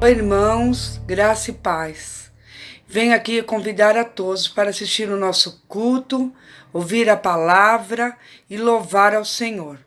Oi, irmãos, graça e paz. Venho aqui convidar a todos para assistir o nosso culto, ouvir a palavra e louvar ao Senhor.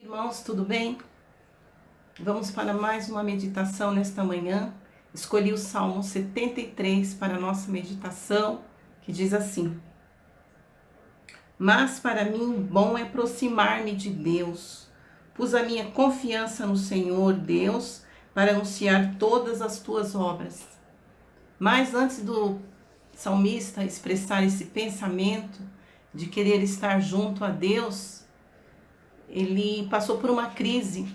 Irmãos, tudo bem? Vamos para mais uma meditação nesta manhã. Escolhi o Salmo 73 para a nossa meditação, que diz assim: Mas para mim bom é aproximar-me de Deus. Pus a minha confiança no Senhor Deus para anunciar todas as tuas obras. Mas antes do salmista expressar esse pensamento de querer estar junto a Deus, ele passou por uma crise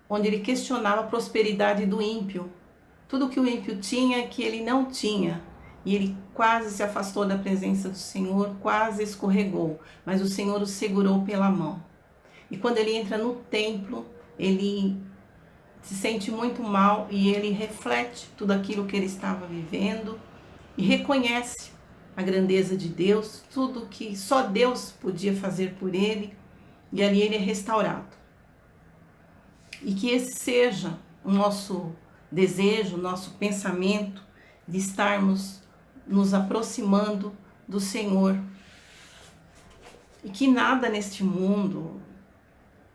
onde ele questionava a prosperidade do ímpio. Tudo que o ímpio tinha que ele não tinha. E ele quase se afastou da presença do Senhor, quase escorregou, mas o Senhor o segurou pela mão. E quando ele entra no templo, ele se sente muito mal e ele reflete tudo aquilo que ele estava vivendo e reconhece a grandeza de Deus, tudo que só Deus podia fazer por ele. E ali ele é restaurado. E que esse seja o nosso desejo, o nosso pensamento de estarmos nos aproximando do Senhor. E que nada neste mundo,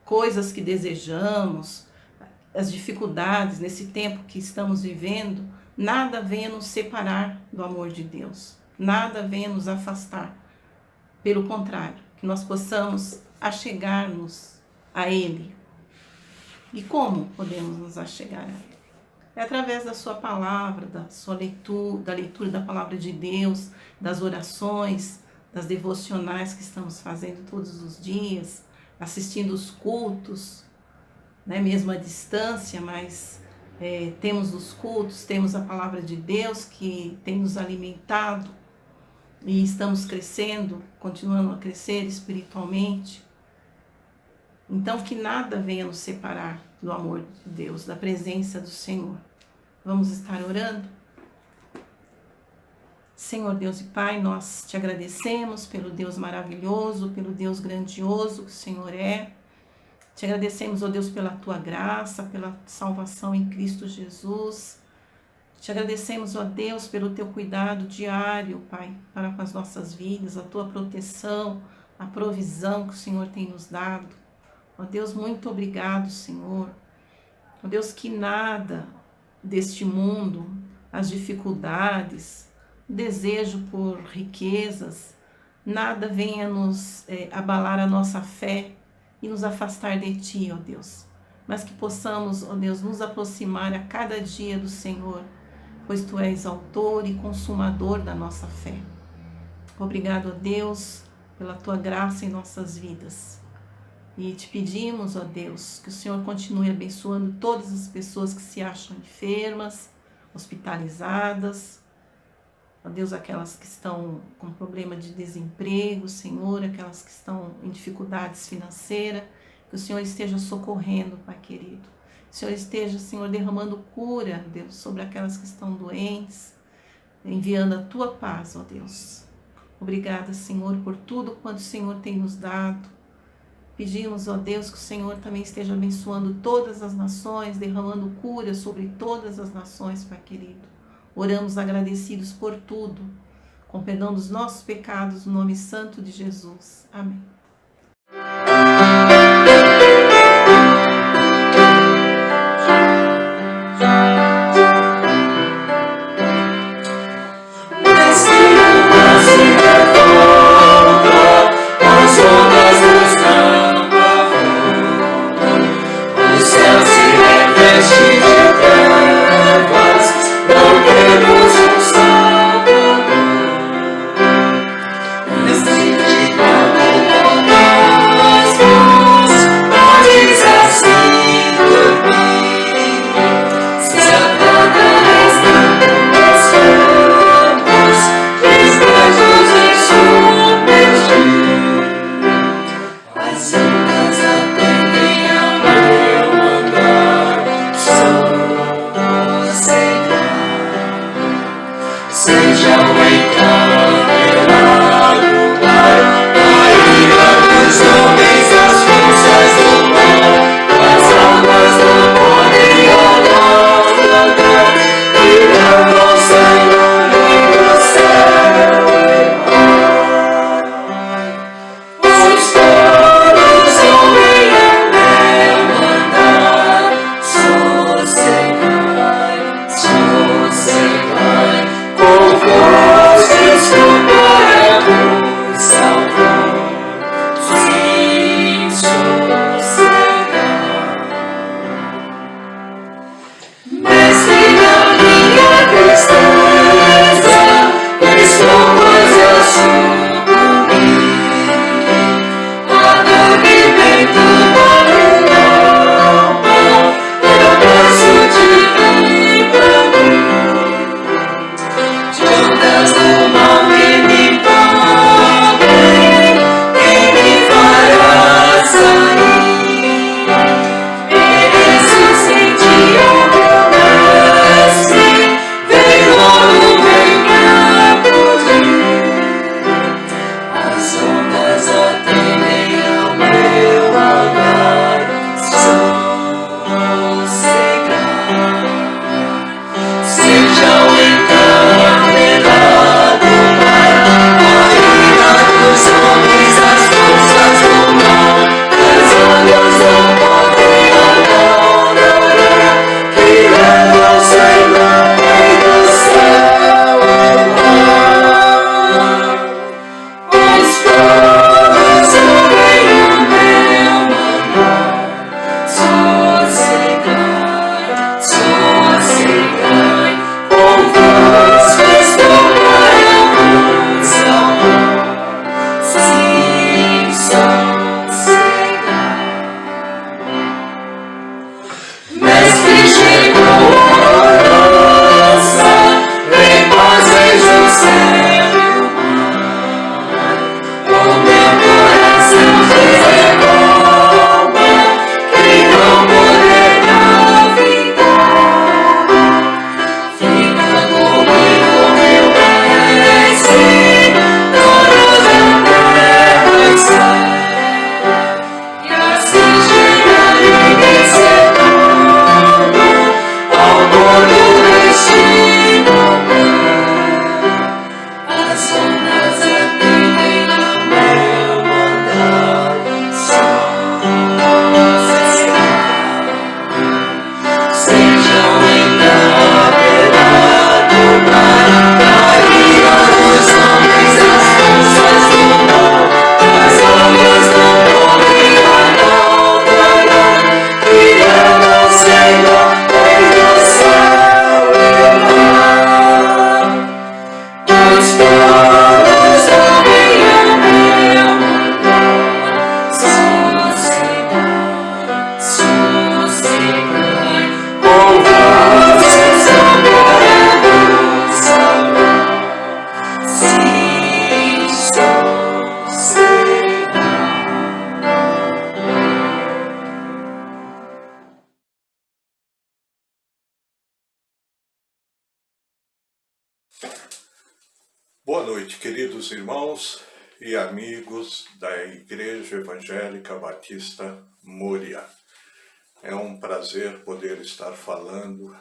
coisas que desejamos, as dificuldades nesse tempo que estamos vivendo, nada venha nos separar do amor de Deus. Nada venha nos afastar. Pelo contrário, que nós possamos achegar-nos a Ele. E como podemos nos achegar a Ele? É através da sua palavra, da sua leitura, da leitura da palavra de Deus, das orações, das devocionais que estamos fazendo todos os dias, assistindo os cultos, né, mesmo à distância, mas temos os cultos, temos a palavra de Deus que tem nos alimentado e estamos crescendo, continuando a crescer espiritualmente. Então, que nada venha nos separar do amor de Deus, da presença do Senhor. Vamos estar orando? Senhor Deus e Pai, nós te agradecemos pelo Deus maravilhoso, pelo Deus grandioso que o Senhor é. Te agradecemos, ó Deus, pela tua graça, pela salvação em Cristo Jesus. Te agradecemos, ó Deus, pelo teu cuidado diário, Pai, para com as nossas vidas, a tua proteção, a provisão que o Senhor tem nos dado. Ó Deus, muito obrigado, Senhor. Ó Deus, que nada deste mundo, as dificuldades, o desejo por riquezas, nada venha nos abalar a nossa fé e nos afastar de Ti, ó Deus. Mas que possamos, ó Deus, nos aproximar a cada dia do Senhor, pois Tu és autor e consumador da nossa fé. Obrigado, ó Deus, pela Tua graça em nossas vidas. E te pedimos, ó Deus, que o Senhor continue abençoando todas as pessoas que se acham enfermas, hospitalizadas. Ó Deus, aquelas que estão com problema de desemprego, Senhor, aquelas que estão em dificuldades financeiras, que o Senhor esteja socorrendo, Pai querido. Que o Senhor esteja, Senhor, derramando cura, Deus, sobre aquelas que estão doentes, enviando a Tua paz, ó Deus. Obrigada, Senhor, por tudo quanto o Senhor tem nos dado. Pedimos, ó Deus, que o Senhor também esteja abençoando todas as nações, derramando cura sobre todas as nações, Pai querido. Oramos agradecidos por tudo, com perdão dos nossos pecados, no nome santo de Jesus. Amém. Nesta Boa noite, queridos irmãos e amigos da Igreja Evangélica Batista Moriá. É um prazer poder estar falando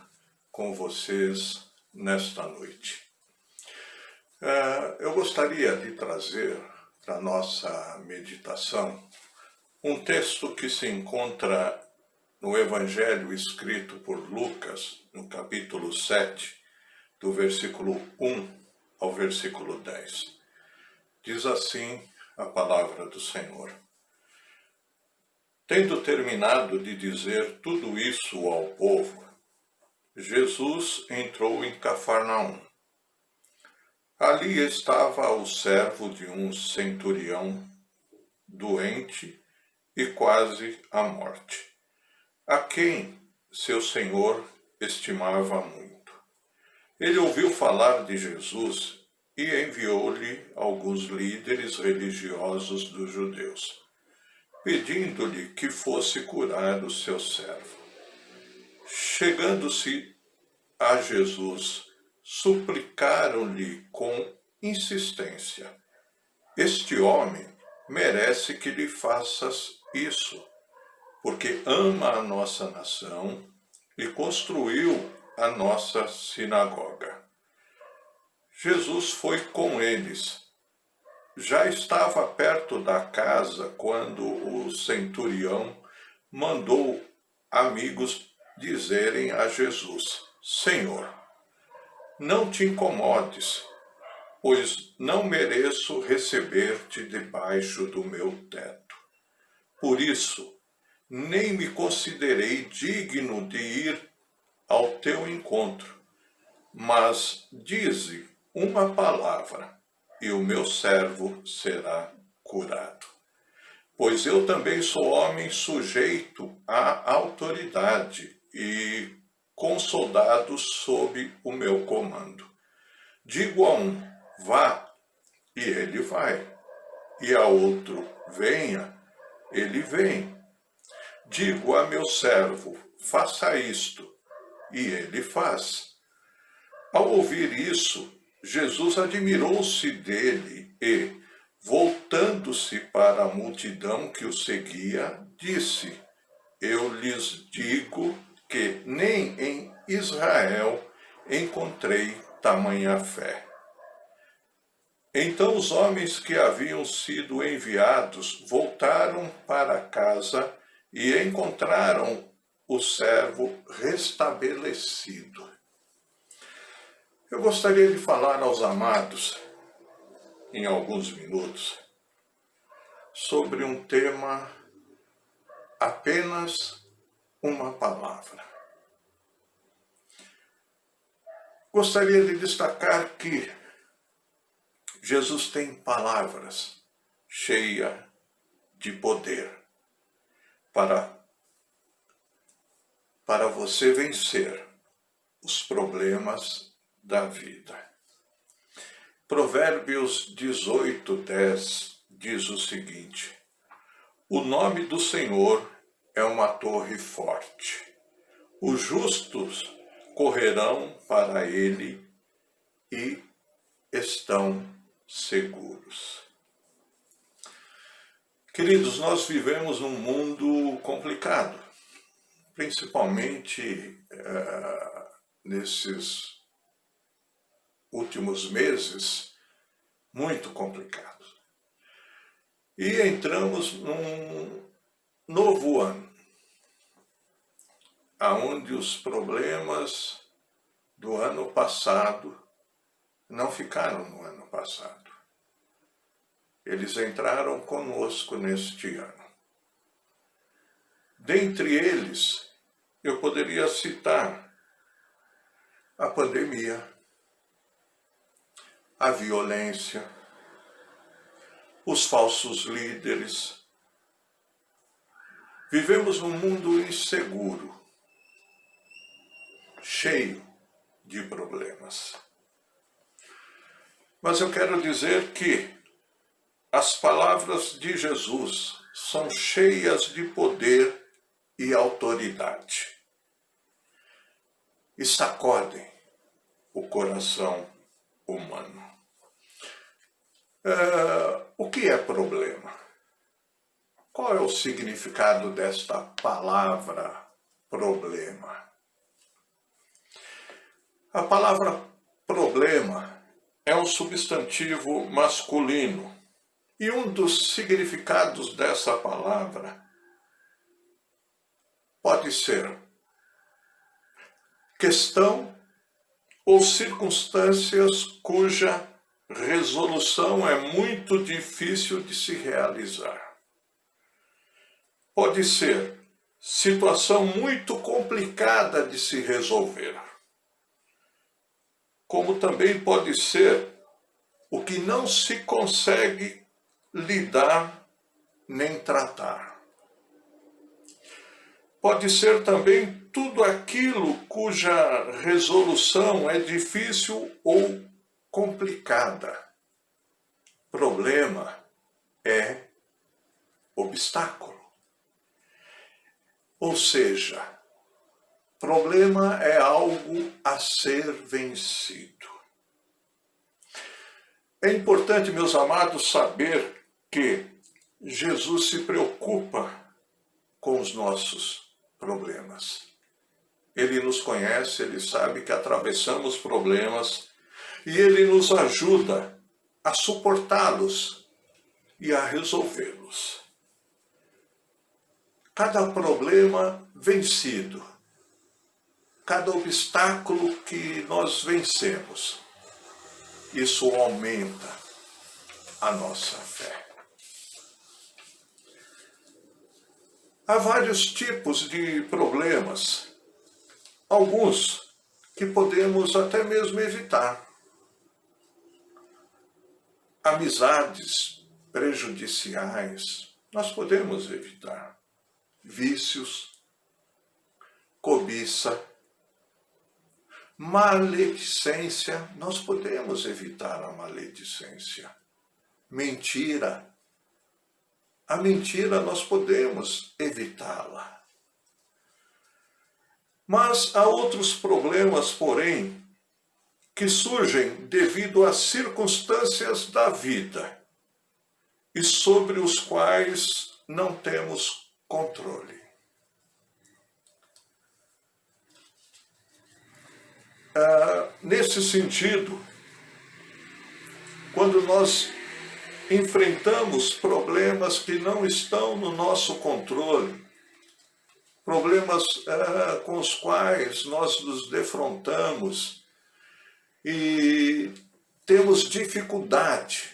com vocês nesta noite. Eu gostaria de trazer para a nossa meditação um texto que se encontra no Evangelho escrito por Lucas, no capítulo 7, do versículo 1 ao versículo 10. Diz assim a palavra do Senhor. Tendo terminado de dizer tudo isso ao povo, Jesus entrou em Cafarnaum. Ali estava o servo de um centurião, doente e quase à morte, a quem seu senhor estimava muito. Ele ouviu falar de Jesus e enviou-lhe alguns líderes religiosos dos judeus, pedindo-lhe que fosse curar o seu servo. Chegando-se a Jesus, suplicaram-lhe com insistência: este homem merece que lhe faças isso, porque ama a nossa nação e construiu a nossa sinagoga. Jesus foi com eles. Já estava perto da casa quando o centurião mandou amigos dizerem a Jesus: Senhor, não te incomodes, pois não mereço receber-te debaixo do meu teto. Por isso, nem me considerei digno de ir ao teu encontro, mas dize uma palavra, e o meu servo será curado. Pois eu também sou homem sujeito à autoridade e com soldados sob o meu comando. Digo a um, vá, e ele vai, e a outro, venha, ele vem. Digo a meu servo, faça isto, e ele faz. Ao ouvir isso, Jesus admirou-se dele e, voltando-se para a multidão que o seguia, disse: eu lhes digo que nem em Israel encontrei tamanha fé. Então os homens que haviam sido enviados voltaram para casa e encontraram o servo restabelecido. Eu gostaria de falar aos amados, em alguns minutos, sobre um tema, apenas uma palavra. Gostaria de destacar que Jesus tem palavras cheias de poder para você vencer os problemas da vida. Provérbios 18:10 diz o seguinte: o nome do Senhor é uma torre forte. Os justos correrão para ele e estão seguros. Queridos, nós vivemos num mundo complicado, principalmente nesses últimos meses, muito complicado. E entramos num novo ano, onde os problemas do ano passado não ficaram no ano passado. Eles entraram conosco neste ano. Dentre eles, eu poderia citar a pandemia, a violência, os falsos líderes. Vivemos num mundo inseguro, cheio de problemas. Mas eu quero dizer que as palavras de Jesus são cheias de poder e autoridade e sacodem o coração humano. O que é problema? Qual é o significado desta palavra problema? A palavra problema é um substantivo masculino e um dos significados dessa palavra pode ser questão ou circunstâncias cuja resolução é muito difícil de se realizar. Pode ser situação muito complicada de se resolver. Como também pode ser o que não se consegue lidar nem tratar. Pode ser também tudo aquilo cuja resolução é difícil ou complicada. Problema é obstáculo. Ou seja, problema é algo a ser vencido. É importante, meus amados, saber que Jesus se preocupa com os nossos problemas. Ele nos conhece, ele sabe que atravessamos problemas e ele nos ajuda a suportá-los e a resolvê-los. Cada problema vencido, cada obstáculo que nós vencemos, isso aumenta a nossa fé. Há vários tipos de problemas, alguns que podemos até mesmo evitar. Amizades prejudiciais, nós podemos evitar. Vícios, cobiça, maledicência, nós podemos evitar a maledicência. Mentira, a mentira nós podemos evitá-la. Mas há outros problemas, porém, que surgem devido às circunstâncias da vida e sobre os quais não temos controle. Nesse sentido, quando nós enfrentamos problemas que não estão no nosso controle, problemas com os quais nós nos defrontamos e temos dificuldade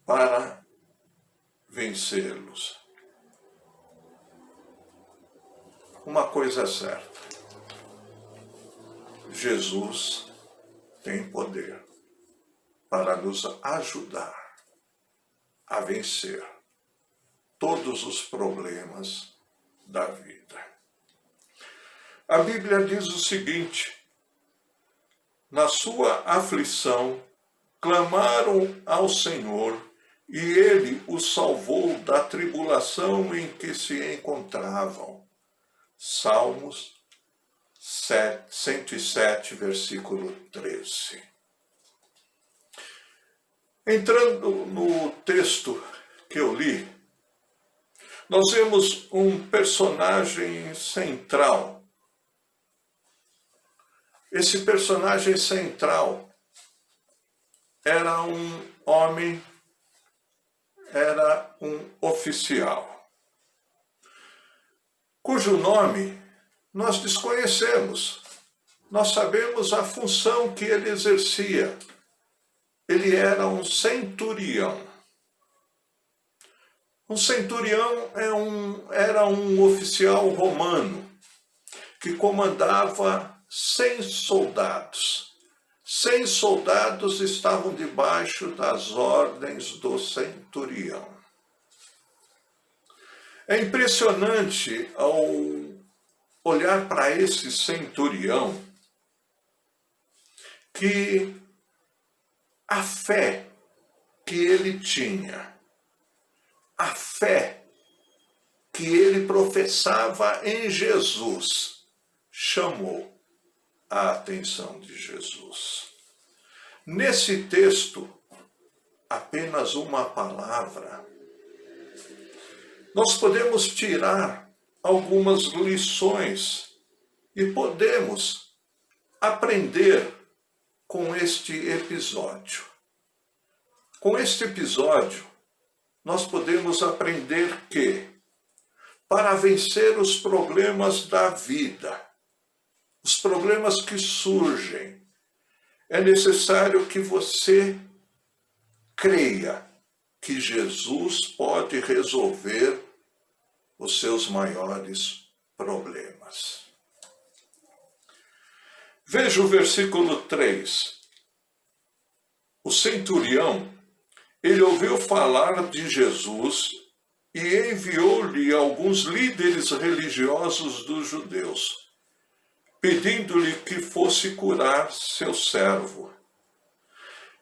para vencê-los. Uma coisa é certa: Jesus tem poder para nos ajudar a vencer todos os problemas da vida. A Bíblia diz o seguinte: na sua aflição, clamaram ao Senhor, e Ele os salvou da tribulação em que se encontravam. Salmos 107, versículo 13. Entrando no texto que eu li, nós vemos um personagem central. Esse personagem central era um homem, era um oficial, cujo nome nós desconhecemos. Nós sabemos a função que ele exercia. Ele era um centurião. Um centurião era um oficial romano que comandava 100 soldados. 100 soldados estavam debaixo das ordens do centurião. É impressionante ao olhar para esse centurião que a fé que ele tinha, a fé que ele professava em Jesus, chamou a atenção de Jesus. Nesse texto, apenas uma palavra, nós podemos tirar algumas lições e podemos aprender com este episódio. Com este episódio, nós podemos aprender que, para vencer os problemas da vida, os problemas que surgem, é necessário que você creia que Jesus pode resolver os seus maiores problemas. Veja o versículo 3. O centurião, ele ouviu falar de Jesus e enviou-lhe alguns líderes religiosos dos judeus, pedindo-lhe que fosse curar seu servo.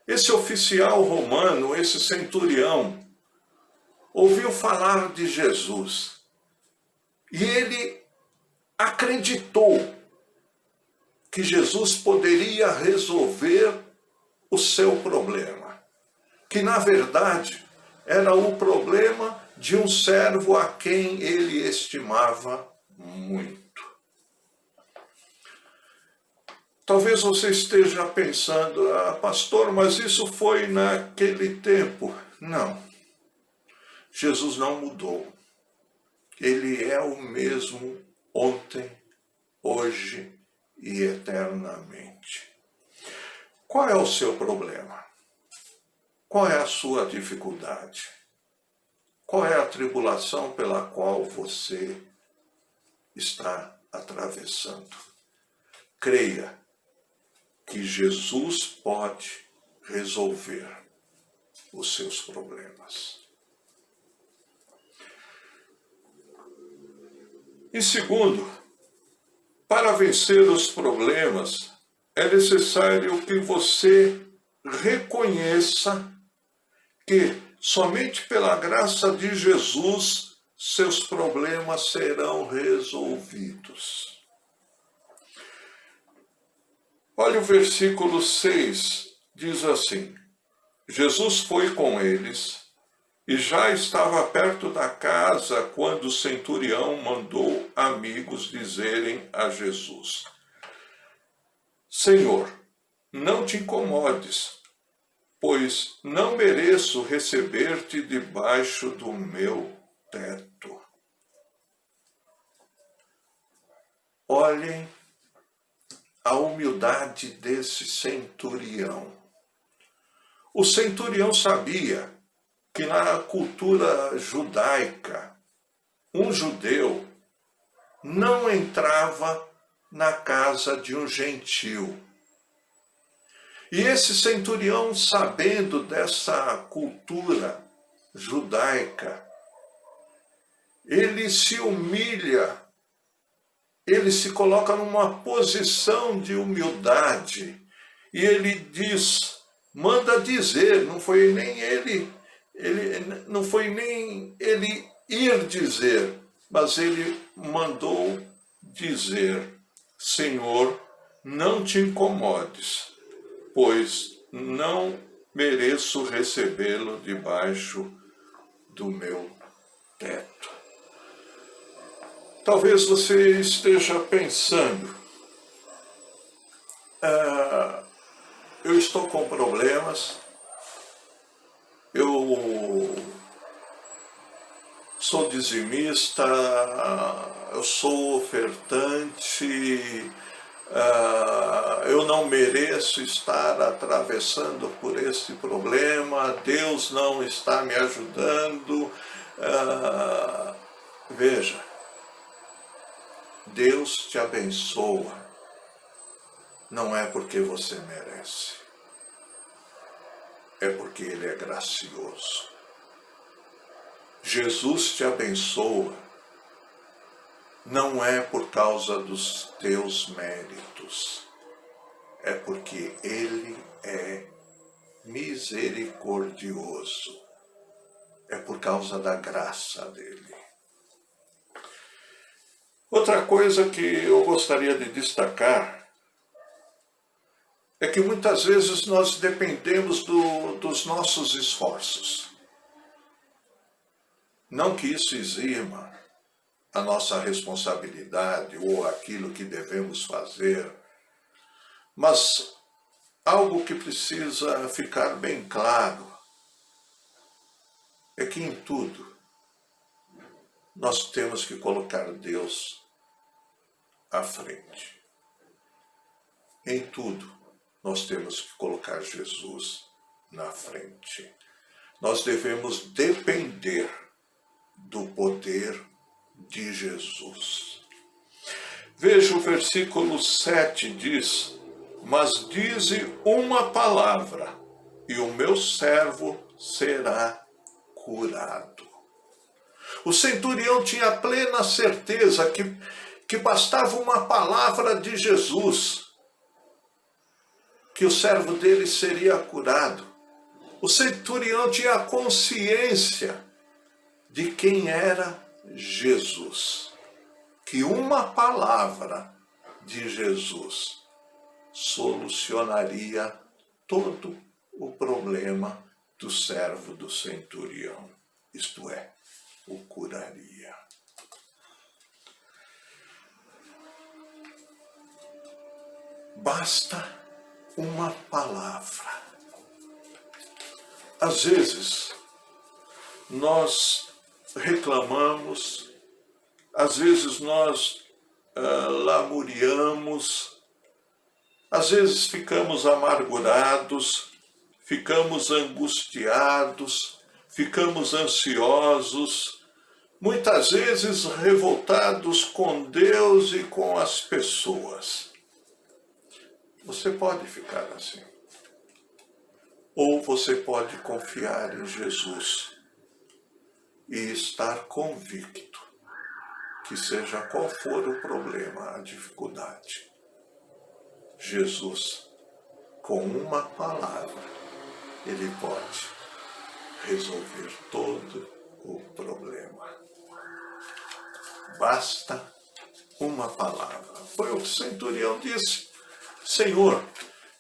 Esse oficial romano, esse centurião, ouviu falar de Jesus e ele acreditou que Jesus poderia resolver o seu problema, que na verdade era o problema de um servo a quem ele estimava muito. Talvez você esteja pensando, pastor, mas isso foi naquele tempo. Não, Jesus não mudou. Ele é o mesmo ontem, hoje e eternamente. Qual é o seu problema? Qual é a sua dificuldade? Qual é a tribulação pela qual você está atravessando? Creia que Jesus pode resolver os seus problemas. E segundo, para vencer os problemas, é necessário que você reconheça que somente pela graça de Jesus seus problemas serão resolvidos. Olha o versículo 6, diz assim: Jesus foi com eles e já estava perto da casa quando o centurião mandou amigos dizerem a Jesus: Senhor, não te incomodes, pois não mereço receber-te debaixo do meu teto. Olhem a humildade desse centurião. O centurião sabia que na cultura judaica, um judeu não entrava na casa de um gentil. E esse centurião, sabendo dessa cultura judaica, ele se humilha, ele se coloca numa posição de humildade e ele diz, manda dizer, não foi nem ele ir dizer, mas ele mandou dizer: Senhor, não te incomodes, pois não mereço recebê-lo debaixo do meu teto. Talvez você esteja pensando, eu estou com problemas, eu sou dizimista, eu sou ofertante, eu não mereço estar atravessando por esse problema, Deus não está me ajudando. Veja, Deus te abençoa, não é porque você merece, é porque Ele é gracioso. Jesus te abençoa, não é por causa dos teus méritos, é porque Ele é misericordioso, é por causa da graça dEle. Outra coisa que eu gostaria de destacar é que muitas vezes nós dependemos dos nossos esforços. Não que isso exima a nossa responsabilidade ou aquilo que devemos fazer, mas algo que precisa ficar bem claro é que em tudo nós temos que colocar Deus à frente. Em tudo nós temos que colocar Jesus na frente. Nós devemos depender do poder de Jesus. Veja o versículo 7 diz: mas dize uma palavra, e o meu servo será curado. O centurião tinha plena certeza que bastava uma palavra de Jesus, que o servo dele seria curado. O centurião tinha consciência de quem era Jesus, que uma palavra de Jesus solucionaria todo o problema do servo do centurião, isto é, o curaria. Basta uma palavra. Às vezes, nós reclamamos, às vezes nós lamuriamos, às vezes ficamos amargurados, ficamos angustiados, ficamos ansiosos, muitas vezes revoltados com Deus e com as pessoas. Você pode ficar assim. Ou você pode confiar em Jesus e estar convicto que seja qual for o problema, a dificuldade, Jesus, com uma palavra, ele pode resolver todo o problema. Basta uma palavra. Foi o que o centurião disse: Senhor,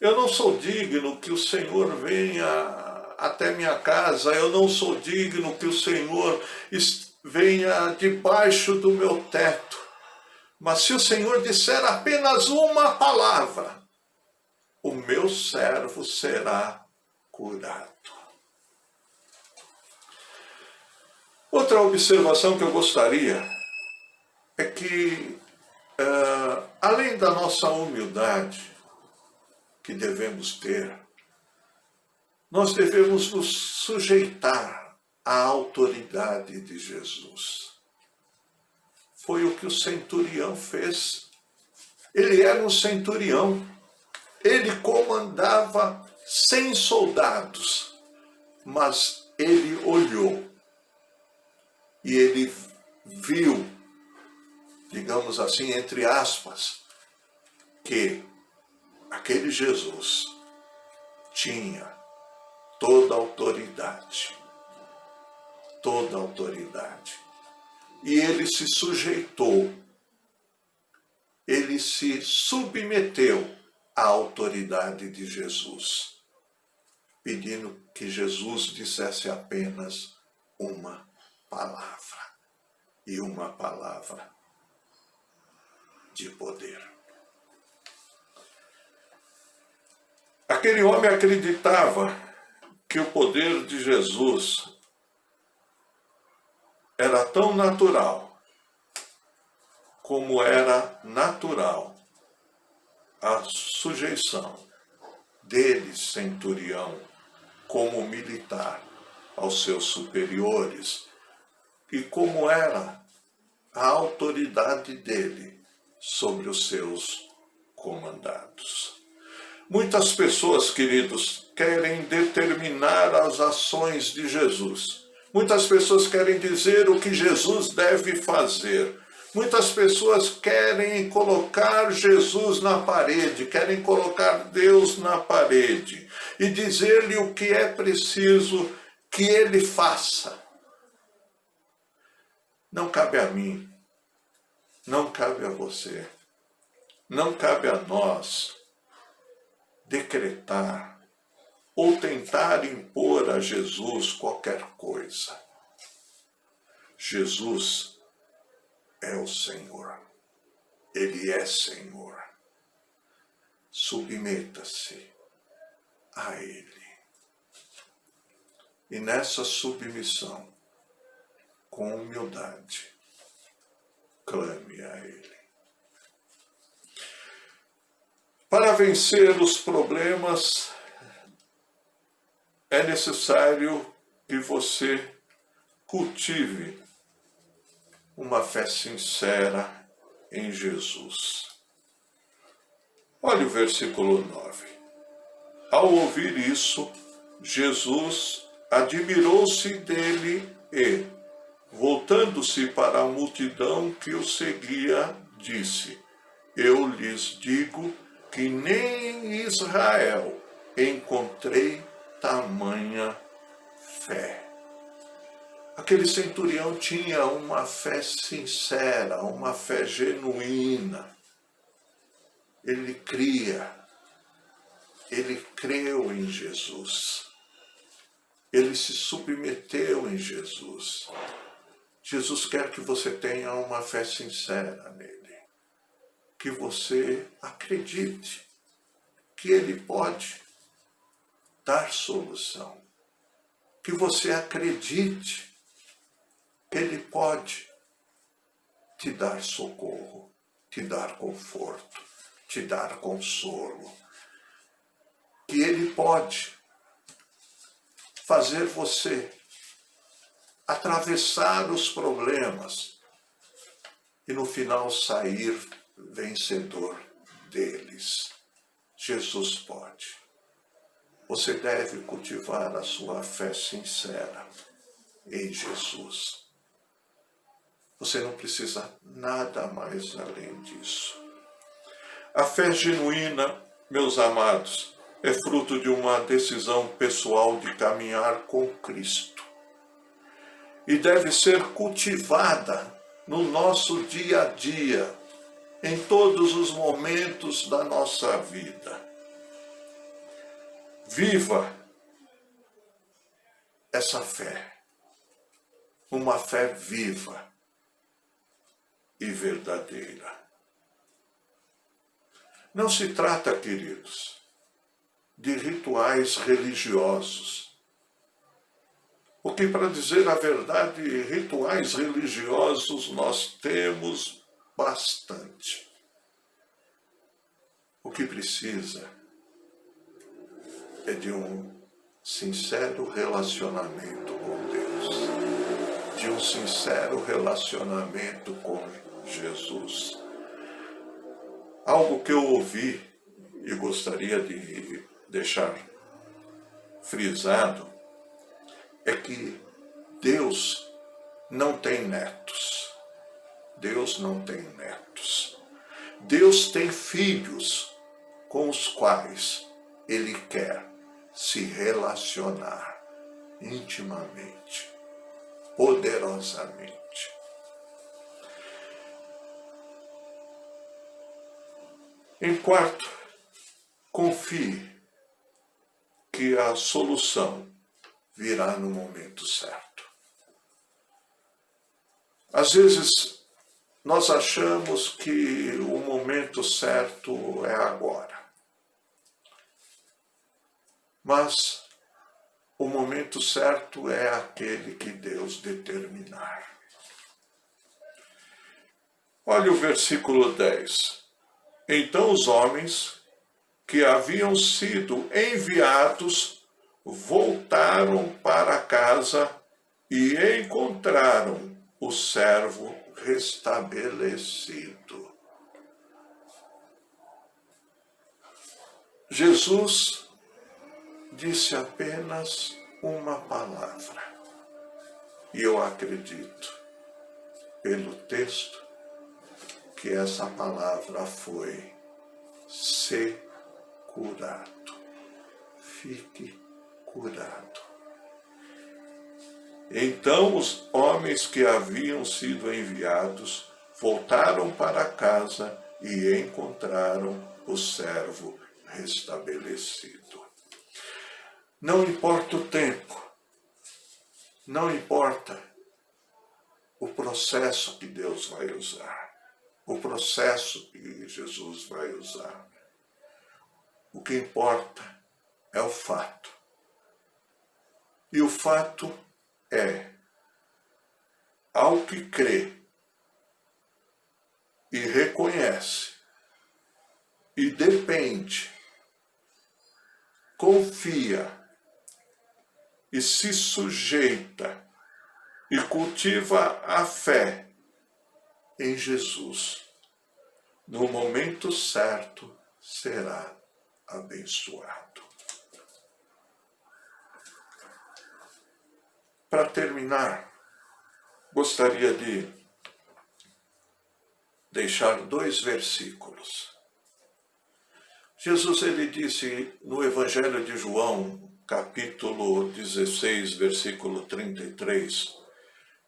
eu não sou digno que o Senhor venha até minha casa, eu não sou digno que o Senhor venha debaixo do meu teto. Mas se o Senhor disser apenas uma palavra, o meu servo será curado. Outra observação que eu gostaria é que, além da nossa humildade que devemos ter, nós devemos nos sujeitar à autoridade de Jesus. Foi o que o centurião fez. Ele era um centurião. Ele comandava 100 soldados, mas ele olhou e ele viu, digamos assim, entre aspas, que aquele Jesus tinha toda a autoridade. Toda a autoridade. E ele se sujeitou, ele se submeteu à autoridade de Jesus, pedindo que Jesus dissesse apenas uma palavra, e uma palavra de poder. Aquele homem acreditava que o poder de Jesus era tão natural como era natural a sujeição dele, centurião, como militar, aos seus superiores, e como era a autoridade dele sobre os seus comandados. Muitas pessoas, queridos, querem determinar as ações de Jesus. Muitas pessoas querem dizer o que Jesus deve fazer. Muitas pessoas querem colocar Jesus na parede, querem colocar Deus na parede e dizer-lhe o que é preciso que ele faça. Não cabe a mim, não cabe a você, não cabe a nós decretar ou tentar impor a Jesus qualquer coisa. Jesus é o Senhor. Ele é Senhor. Submeta-se a Ele. E nessa submissão, com humildade, clame a Ele. Para vencer os problemas, é necessário que você cultive uma fé sincera em Jesus. Olha o versículo 9. Ao ouvir isso, Jesus admirou-se dele e, voltando-se para a multidão que o seguia, disse: Eu lhes digo que nem em Israel encontrei tamanha fé. Aquele centurião tinha uma fé sincera, uma fé genuína. Ele creu em Jesus. Ele se submeteu em Jesus. Jesus quer que você tenha uma fé sincera nele. Que você acredite que Ele pode dar solução. Que você acredite que Ele pode te dar socorro, te dar conforto, te dar consolo. Que Ele pode fazer você atravessar os problemas e no final sair vencedor deles. Jesus pode. Você deve cultivar a sua fé sincera em Jesus. Você não precisa nada mais além disso. A fé genuína, meus amados, é fruto de uma decisão pessoal de caminhar com Cristo. E deve ser cultivada no nosso dia a dia, em todos os momentos da nossa vida. Viva essa fé, uma fé viva e verdadeira. Não se trata, queridos, de rituais religiosos. Porque, para dizer a verdade, rituais religiosos nós temos bastante. O que precisa é de um sincero relacionamento com Deus, de um sincero relacionamento com Jesus. Algo que eu ouvi e gostaria de deixar frisado é que Deus não tem netos. Deus não tem netos. Deus tem filhos com os quais Ele quer se relacionar intimamente, poderosamente. Em quarto, confie que a solução virá no momento certo. Às vezes, nós achamos que o momento certo é agora. Mas o momento certo é aquele que Deus determinar. Olha o versículo 10. Então os homens que haviam sido enviados voltaram para casa e encontraram o servo restabelecido. Jesus disse apenas uma palavra. E eu acredito, pelo texto, que essa palavra foi: ser curado. Fique curado. Então os homens que haviam sido enviados voltaram para casa e encontraram o servo restabelecido. Não importa o tempo, não importa o processo que Deus vai usar, o processo que Jesus vai usar. O que importa é o fato. E o fato é, ao que crê e reconhece e depende, confia e se sujeita e cultiva a fé em Jesus, no momento certo será abençoado. Para terminar, gostaria de deixar 2 versículos. Jesus, ele disse no Evangelho de João, capítulo 16, versículo 33,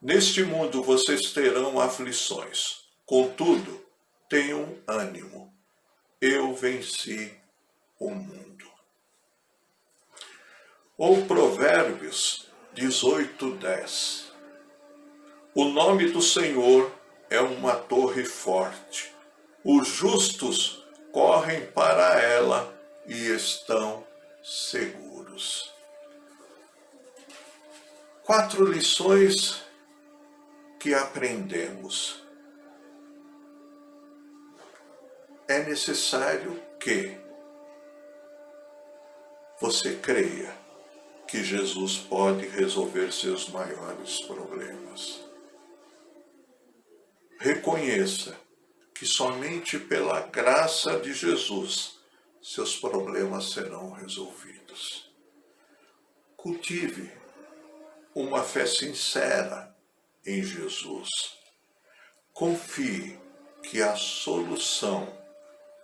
neste mundo vocês terão aflições, contudo, tenham ânimo, eu venci o mundo. Ou Provérbios 18:10, o nome do Senhor é uma torre forte, os justos correm para ela e estão seguros. 4 lições que aprendemos. É necessário que você creia que Jesus pode resolver seus maiores problemas. Reconheça que somente pela graça de Jesus seus problemas serão resolvidos. Cultive uma fé sincera em Jesus. Confie que a solução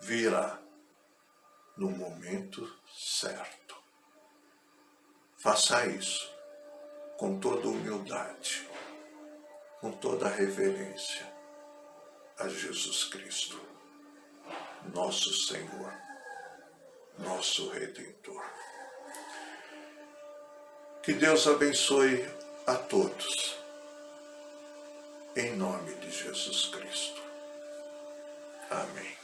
virá no momento certo. Faça isso com toda humildade, com toda reverência a Jesus Cristo, nosso Senhor, nosso Redentor. Que Deus abençoe a todos, em nome de Jesus Cristo. Amém.